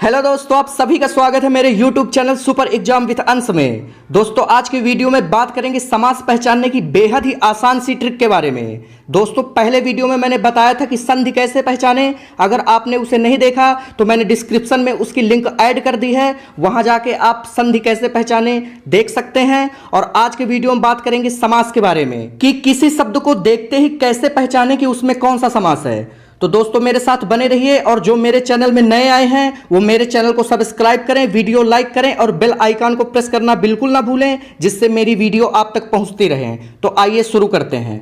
Hello दोस्तों, आप सभी का स्वागत है मेरे YouTube channel super exam with अंश में। दोस्तों, आज की वीडियो में बात करेंगे समास पहचानने की बेहद ही आसान सी ट्रिक के बारे में। दोस्तों, पहले वीडियो में मैंने बताया था कि संधि कैसे पहचाने। अगर आपने उसे नहीं देखा तो मैंने डिस्क्रिप्शन में उसकी लिंक ऐड कर दी है, वहां जाके आप संधि कैसे पहचाने देख सकते हैं। और आज के वीडियो में बात करेंगे समास के बारे में कि किसी शब्द को देखते ही कैसे पहचाने कि उसमें कौन सा समास है। तो दोस्तों, मेरे साथ बने रहिए और जो मेरे चैनल में नए आए हैं वो मेरे चैनल को सब्सक्राइब करें, वीडियो लाइक करें और बेल आइकन को प्रेस करना बिल्कुल ना भूलें, जिससे मेरी वीडियो आप तक पहुंचती रहे। तो आइए शुरू करते हैं।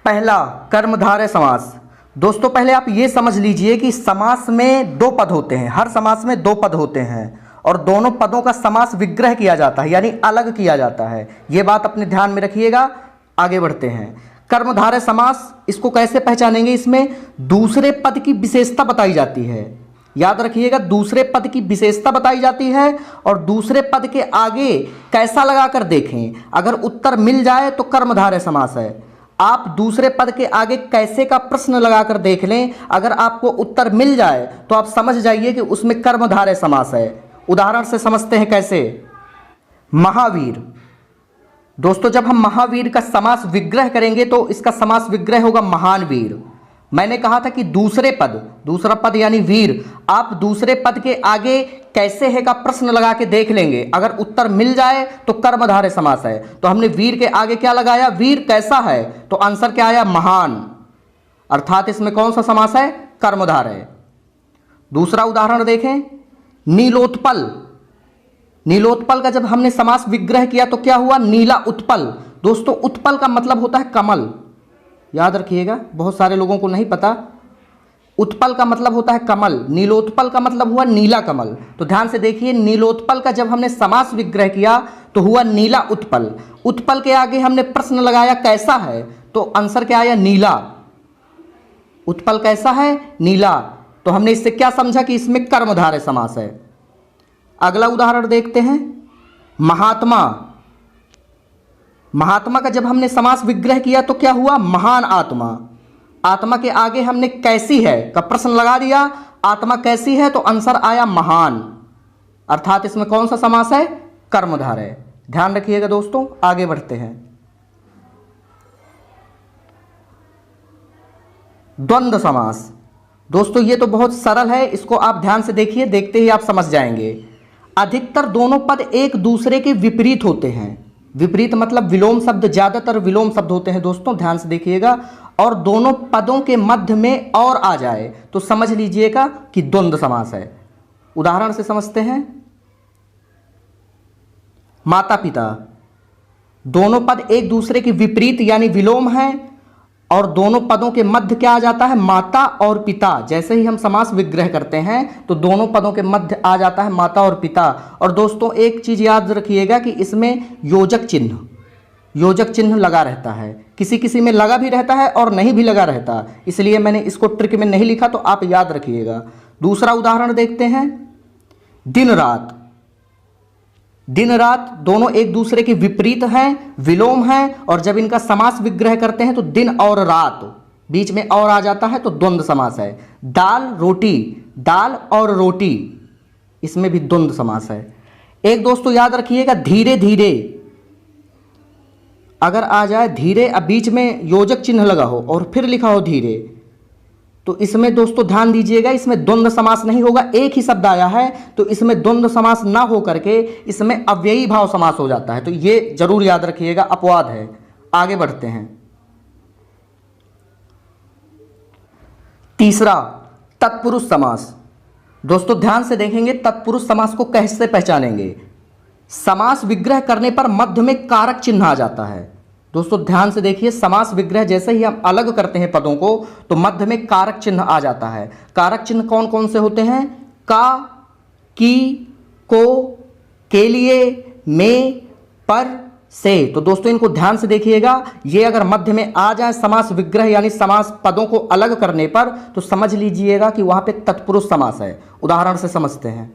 पहला, कर्मधारय समास। दोस्तों, पहले आप ये समझ लीजिए कि समास में दो पद होते हैं। हर समास में दो पद होते हैं और दोनों पदों का समास विग्रह किया जाता है, यानी अलग किया जाता है। यह बात अपने ध्यान में रखिएगा। आगे बढ़ते हैं। कर्मधारय समास, इसको कैसे पहचानेंगे? इसमें दूसरे पद की विशेषता बताई जाती है। याद रखिएगा, दूसरे पद की विशेषता बताई जाती है और दूसरे पद के आगे कैसा लगाकर देखें। अगर उत्तर मिल जाए तो कर्मधारय समास है। आप दूसरे पद के आगे कैसे का प्रश्न लगाकर देख लें, अगर आपको उत्तर मिल जाए तो आप समझ जाइए कि उसमें कर्मधारय समास है। उदाहरण से समझते हैं कैसे। महावीर। दोस्तों, जब हम महावीर का समास विग्रह करेंगे तो इसका समास विग्रह होगा महान वीर। मैंने कहा था कि दूसरा पद यानी वीर, आप दूसरे पद के आगे कैसे है का प्रश्न लगा के देख लेंगे। अगर उत्तर मिल जाए तो कर्मधारय समास है। तो हमने वीर के आगे क्या लगाया? वीर कैसा है, तो आंसर क्या आया? महान। अर्थात इसमें कौन सा समास है? कर्मधारय। दूसरा उदाहरण देखें, नीलोत्पल। नीलोत्पल का जब हमने समास विग्रह किया तो क्या हुआ? नीला उत्पल। दोस्तों, उत्पल का मतलब होता है कमल। याद रखिएगा, बहुत सारे लोगों को नहीं पता। उत्पल का मतलब होता है कमल, नीलोत्पल का मतलब हुआ नीला कमल। तो ध्यान से देखिए, नीलोत्पल का जब हमने समास विग्रह किया तो हुआ नीला उत्पल। उत्पल के आगे हमने प्रश्न लगाया कैसा है, तो आंसर क्या आया? नीला। उत्पल कैसा है? नीला। तो हमने इससे क्या समझा कि इसमें कर्मधारय समास है। अगला उदाहरण देखते हैं, महात्मा। महात्मा का जब हमने समास विग्रह किया तो क्या हुआ? महान आत्मा। आत्मा के आगे हमने कैसी है का प्रश्न लगा दिया। आत्मा कैसी है, तो आंसर आया महान। अर्थात इसमें कौन सा समास है? कर्मधारय। ध्यान रखिएगा दोस्तों। आगे बढ़ते हैं। द्वंद्व समास। दोस्तों, ये तो बहुत सरल है, इसको आप ध्यान से देखिए, देखते ही आप समझ जाएंगे। अधिकतर दोनों पद एक दूसरे के विपरीत होते हैं। विपरीत मतलब विलोम शब्द, ज्यादातर विलोम शब्द होते हैं। दोस्तों, ध्यान से देखिएगा। और दोनों पदों के मध्य में और आ जाए तो समझ लीजिएगा कि द्वंद्व समास है। उदाहरण से समझते हैं, माता पिता। दोनों पद एक दूसरे के विपरीत यानी विलोम है और दोनों पदों के मध्य क्या आ जाता है? माता और पिता। जैसे ही हम समास विग्रह करते हैं तो दोनों पदों के मध्य आ जाता है माता और पिता। और दोस्तों, एक चीज याद रखिएगा कि इसमें योजक चिन्ह लगा रहता है। किसी किसी में लगा भी रहता है और नहीं भी लगा रहता, इसलिए मैंने इसको ट्रिक में नहीं लिखा, तो आप याद रखिएगा। दूसरा उदाहरण देखते हैं, दिन रात। दिन रात दोनों एक दूसरे के विपरीत हैं, विलोम हैं, और जब इनका समास विग्रह करते हैं तो दिन और रात, बीच में और आ जाता है तो द्वंद्व समास है। दाल रोटी, दाल और रोटी, इसमें भी द्वंद्व समास है। एक दोस्तों याद रखिएगा, धीरे धीरे। अगर आ जाए धीरे, अब बीच में योजक चिन्ह लगा हो और फिर लिखा हो धीरे, तो इसमें दोस्तों ध्यान दीजिएगा, इसमें द्वंद्व समास नहीं होगा। एक ही शब्द आया है तो इसमें द्वंद्व समास ना हो करके इसमें अव्ययी भाव समास हो जाता है। तो ये जरूर याद रखिएगा, अपवाद है। आगे बढ़ते हैं। तीसरा, तत्पुरुष समास। दोस्तों, ध्यान से देखेंगे, तत्पुरुष समास को कैसे पहचानेंगे। समास विग्रह करने पर मध्य में कारक चिन्ह आ जाता है। दोस्तों, ध्यान से देखिए, समास विग्रह जैसे ही हम अलग करते हैं पदों को तो मध्य में कारक चिन्ह आ जाता है। कारक चिन्ह कौन कौन से होते हैं? का, की, को, के लिए, में, पर, से। तो दोस्तों, इनको ध्यान से देखिएगा। ये अगर मध्य में आ जाए समास विग्रह यानी समास पदों को अलग करने पर, तो समझ लीजिएगा कि वहां पे तत्पुरुष समास है। उदाहरण से समझते हैं,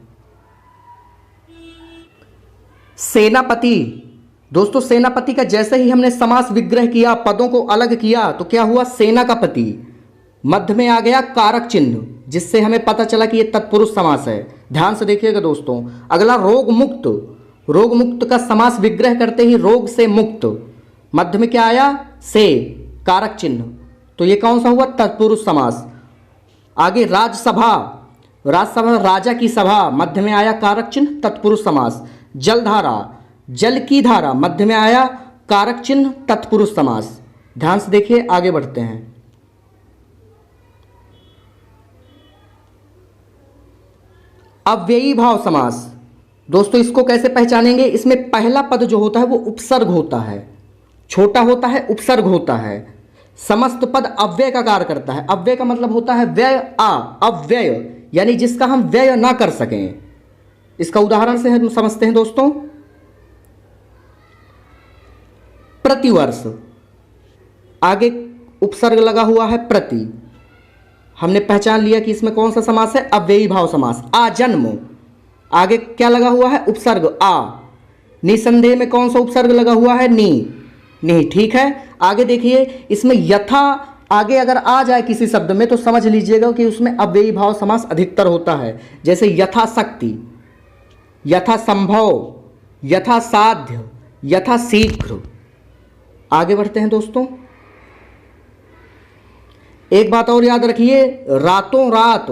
सेनापति। दोस्तों, सेनापति का जैसे ही हमने समास विग्रह किया, पदों को अलग किया, तो क्या हुआ? सेना का पति। मध्य में आ गया कारक चिन्ह, जिससे हमें पता चला कि ये तत्पुरुष समास है। ध्यान से देखिएगा दोस्तों। अगला रोग मुक्त, रोग मुक्त का समास विग्रह करते ही रोग से मुक्त, मध्य में क्या आया से, कारक चिन्ह, तो ये कौन सा हुआ तत्पुरुष समास। आगे राजसभा, राजसभा राजा की सभा, मध्य में आया कारक चिन्ह तत्पुरुष समास। जलधारा, जल की धारा, मध्य में आया कारक चिन्ह तत्पुरुष समास। ध्यान से देखिए, आगे बढ़ते हैं। अव्ययी भाव समास, दोस्तों इसको कैसे पहचानेंगे। इसमें पहला पद जो होता है वो उपसर्ग होता है, छोटा होता है, उपसर्ग होता है। समस्त पद अव्यय का कार्य करता है। अव्यय का मतलब होता है व्यय आ, अव्यय यानी जिसका हम व्यय ना कर सकें। इसका उदाहरण से हम समझते हैं दोस्तों। प्रतिवर्ष, आगे उपसर्ग लगा हुआ है प्रति, हमने पहचान लिया कि इसमें कौन सा समास है अव्ययी भाव समास। आजन्म, आगे क्या लगा हुआ है उपसर्ग आ। निसंदेह में कौन सा उपसर्ग लगा हुआ है नी, नहीं, ठीक है। आगे देखिए, इसमें यथा आगे अगर आ जाए किसी शब्द में तो समझ लीजिएगा कि उसमें अव्ययी भाव समास अधिकतर होता है। जैसे यथाशक्ति, यथा संभव, यथा साध्य, यथा शीघ्र। आगे बढ़ते हैं दोस्तों। एक बात और याद रखिए, रातों रात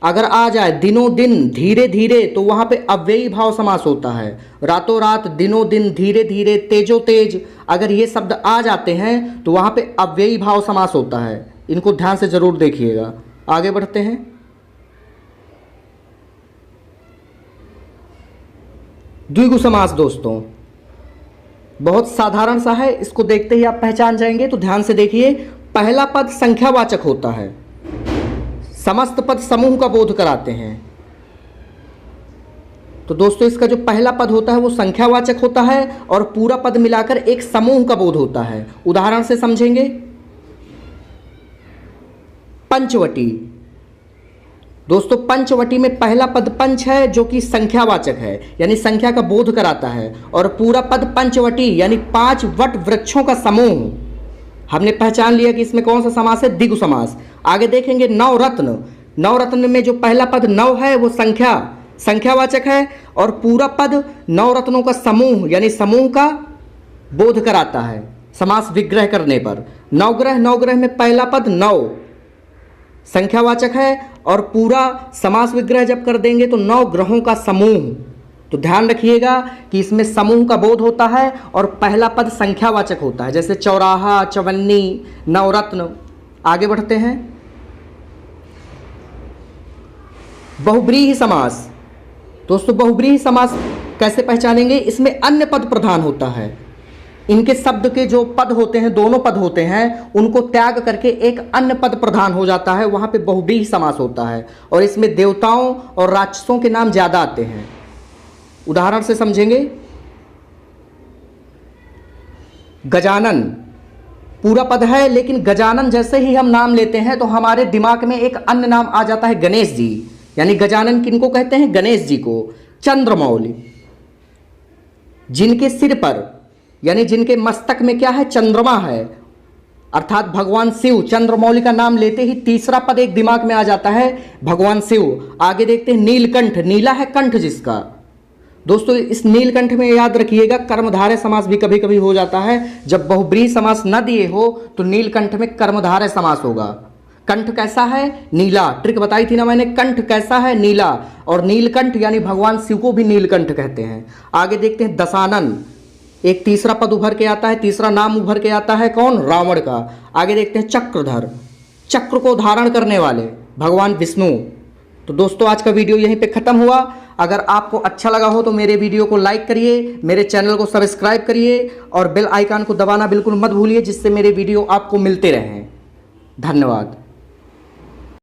अगर आ जाए, दिनों दिन, धीरे धीरे, तो वहां पे अव्ययी भाव समास होता है। रातों रात, दिनों दिन, धीरे धीरे, तेजो तेज, अगर ये शब्द आ जाते हैं तो वहां पे अव्ययी भाव समास होता है। इनको ध्यान से जरूर देखिएगा। आगे बढ़ते हैं। द्विगु समास दोस्तों बहुत साधारण सा है, इसको देखते ही आप पहचान जाएंगे। तो ध्यान से देखिए, पहला पद संख्यावाचक होता है, समस्त पद समूह का बोध कराते हैं। तो दोस्तों इसका जो पहला पद होता है वो संख्यावाचक होता है और पूरा पद मिलाकर एक समूह का बोध होता है। उदाहरण से समझेंगे। पंचवटी, दोस्तों पंचवटी में पहला पद पंच है जो कि संख्यावाचक है, यानी संख्या का बोध कराता है, और पूरा पद पंचवटी यानी 5 वट वृक्षों का समूह। हमने पहचान लिया कि इसमें कौन सा समास है द्विगु समास। आगे देखेंगे नवरत्न, नवरत्न में जो पहला पद नव है वो संख्यावाचक है और पूरा पद नवरत्नों का समूह यानी समूह का बोध कराता है समास विग्रह करने पर। नवग्रह, नवग्रह में पहला पद नव संख्यावाचक है और पूरा समास विग्रह जब कर देंगे तो 9 ग्रहों का समूह। तो ध्यान रखिएगा कि इसमें समूह का बोध होता है और पहला पद संख्यावाचक होता है, जैसे चौराहा, चवन्नी, नवरत्न। आगे बढ़ते हैं। बहुब्रीहि समास, दोस्तों बहुब्रीहि समास कैसे पहचानेंगे। इसमें अन्य पद प्रधान होता है। इनके शब्द के जो पद होते हैं, दोनों पद होते हैं, उनको त्याग करके एक अन्य पद प्रधान हो जाता है, वहां पे बहुब्रीहि समास होता है। और इसमें देवताओं और राक्षसों के नाम ज्यादा आते हैं। उदाहरण से समझेंगे। गजानन पूरा पद है, लेकिन गजानन जैसे ही हम नाम लेते हैं तो हमारे दिमाग में एक अन्य नाम आ जाता है गणेश जी, यानी गजानन किनको कहते हैं गणेश जी को। चंद्रमौली, जिनके सिर पर यानी जिनके मस्तक में क्या है चंद्रमा है, अर्थात भगवान शिव। चंद्रमौली का नाम लेते ही तीसरा पद एक दिमाग में आ जाता है भगवान शिव। आगे देखते हैं नीलकंठ, नीला है कंठ जिसका। दोस्तों इस नीलकंठ में याद रखिएगा कर्मधारय समास भी कभी कभी हो जाता है। जब बहुब्रीहि समास न दिए हो तो नीलकंठ में कर्मधारय समास होगा। कंठ कैसा है नीला, ट्रिक बताई थी ना मैंने, कंठ कैसा है नीला, और नीलकंठ यानी भगवान शिव को भी नीलकंठ कहते हैं। आगे देखते हैं दशानन, एक तीसरा पद उभर के आता है, तीसरा नाम उभर के आता है कौन, रावण का। आगे देखते हैं चक्रधर, चक्र को धारण करने वाले भगवान विष्णु। तो दोस्तों आज का वीडियो यहीं पे खत्म हुआ। अगर आपको अच्छा लगा हो तो मेरे वीडियो को लाइक करिए, मेरे चैनल को सब्सक्राइब करिए और बेल आइकन को दबाना बिल्कुल मत भूलिए, जिससे मेरे वीडियो आपको मिलते रहें। धन्यवाद।